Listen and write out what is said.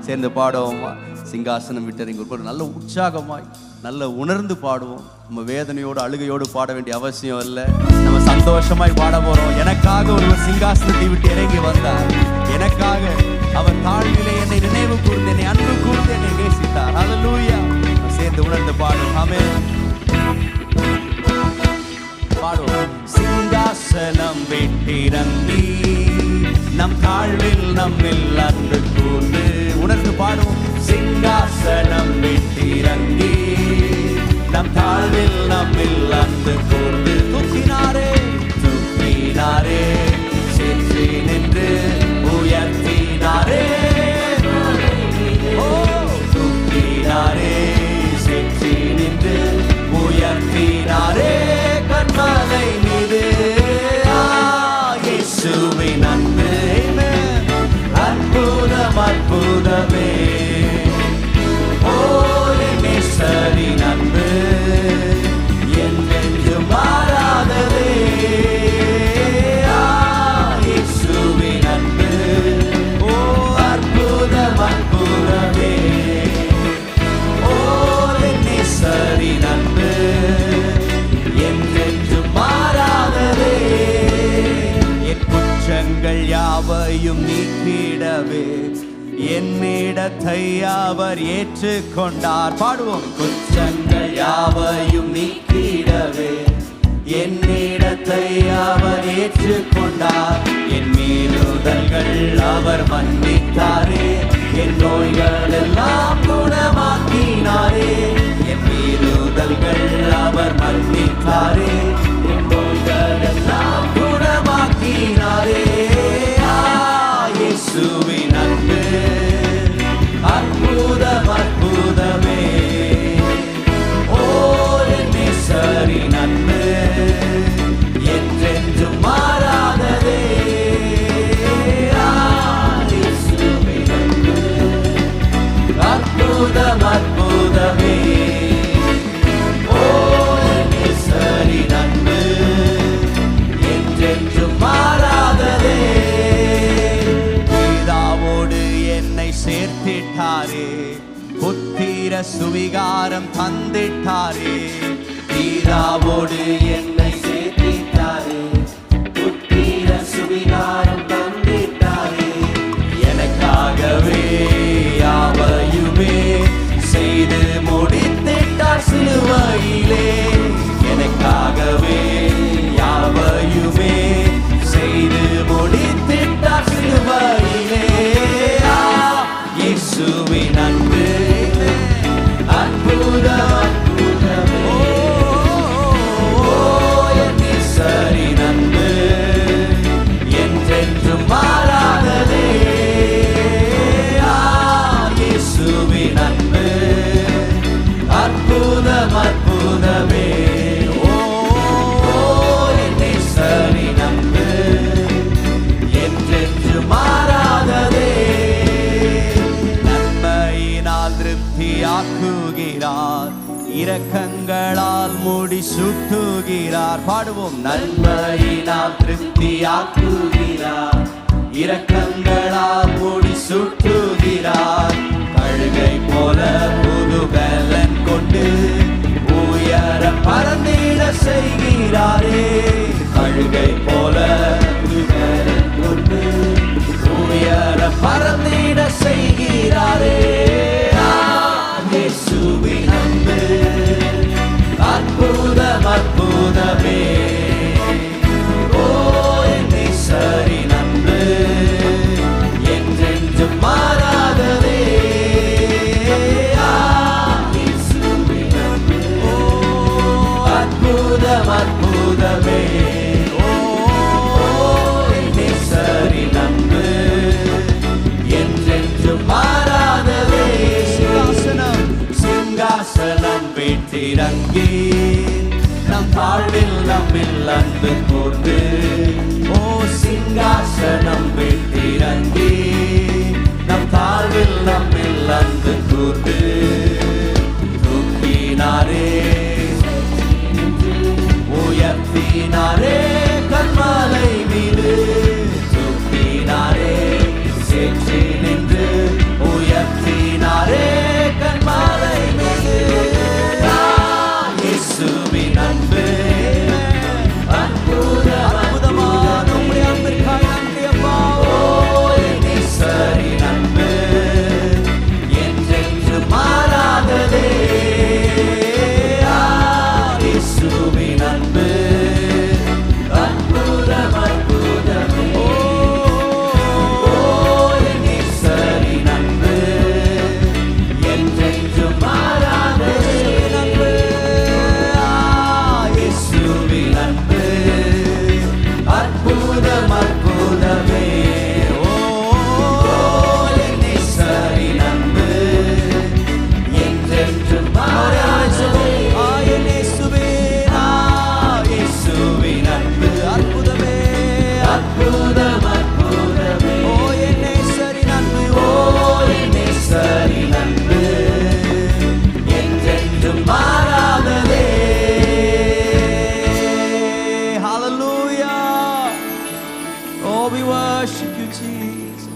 சேர்ந்து பாடுவோமா? சிங்காசனம் விட்டறிங்க நல்ல உற்சாகமாய் நல்ல உணர்ந்து பாடுவோம். நம்ம வேதனையோடு அழுகையோடு பாட வேண்டிய அவசியம் இல்லை. நம்ம சந்தோஷமாய் பாட போறோம். எனக்காக ஒருவர் சிங்காசனத்தை விட்டு இறங்கி வந்தார். எனக்காக அவர் தாழ்விலே என்னை நினைவு கூர்ந்து, என்னை அன்பு கூர்ந்து, என்னை நேசித்தார். ஹல்லேலூயா. சேர்ந்து உணர்ந்து பாடுவோம். ஆமென். பாடுவோம். சிங்காசனம் விட்டிறங்கி நம் தாழ்வில் நம்மில் அன்பு கூர்ந்து, உணர்ந்து பாடுவோம். சிங்காசனம் விட்டிறங்கி நம் தாழ்வில் நம்மில் அன்பு கூர்ந்து, தூக்கினாரே தூக்கினாரே, சென்று நின்று உயர்த்தினாரே. ஓ தூக்கினாரே, சென்று நின்று உயர்த்தினாரே. கண்மலை மீது இயேசுவின் அன்பு அற்புதம் அற்புதமே. ஓ நேசரின் அன்பு என்றென்றும் மாறாததே. இயேசுவின் அன்பு ஓ அற்புதம் அற்புதமே. ஓ நேசரின் அன்பு என்றென்றும் மாறாததே. என் குற்றங்கள் யாவையும் நீக்கிடவே என்னிடத்தை அவர் ஏற்றுக்கொண்டார். பாடுவோம். குற்றங்கள் யாவையும் நீக்கிடவே என்னிடத்தை அவர் ஏற்றுக்கொண்டார். என் மீறுதல்கள் அவர் மன்னித்தாரே. என் நோய்கள் எல்லாம் குணமாக்கினாரே. என் மீறுதல்கள் அவர் மன்னித்தாரே. என் நோய்கள் எல்லாம் குணமாக்கினாரே. இயேசுவின் அன்பு அற்புதம் அற்புதமே. ஓ நேசரின் அன்பு என்றென்றும் மாறாததே. இயேசுவின் அன்பு அற்புதம் அற்புதமே. ஓ நேசரின் அன்பு என்றென்றும் மாறாததே. சேர்த்திட்டாரே, புத்திர சுவிகாரம் தந்திட்டாரே. பிதாவோடு என்னை சேர்த்திட்டாரே, புத்திர சுவிகாரம் தந்திட்டாரே. எனக்காகவே யாவையுமே செய்து முடித்திட்டார் சிலுவையிலே. எனக்காகவே யாவையுமே செய்து முடித்திட்டார் சிலுவையிலே. இயேசுவின் அன்பு அற்புதம் அற்புதமே. நேசரின் அன்பு என்றென்றும் மாறாததே. இயேசுவின் அன்பு அற்புதம் அற்புதமே. நேசரின் அன்பு என்றென்றும் மாறாததே. திருப்தியாக்குகிறார், இரக்கங்களால் முடி சுட்டுகிறார். பாடுவோம். நன்மையினால் திருப்தியாக்குகிறார், இரக்கங்களால் முடி சுட்டுகிறார். கழுகை போல புது பலன் கொண்டு உயர பறந்திட செய்கிறாரே. கழுகை போல புது பலன் கொண்டு உயர பறந்திட செய்கிறாரே. இயேசுவின் அன்பு அற்புதம் அற்புதமே. ஓ நேசரின் அன்பு என்றென்றும் மாறாததே. இயேசுவின் அன்பு அற்புதம் அற்புதமே. ஓ நேசரின் அன்பு என்றென்றும் மாறாததே. சிங்காசனம் விட்டிறங்கி நம் தாழ்வில் நம்மில் அன்பு கூர்ந்து. ஓ சிங்காசனம் விட்டிறங்கி நம் தாழ்வில் நம்மில் அன்பு கூர்ந்து. தூக்கினாரே உயர்த்தினாரே. கண்மலை மீது தூக்கினாரே. சேற்றி நின்று உயர்த்தி Oh, we worship you, Jesus.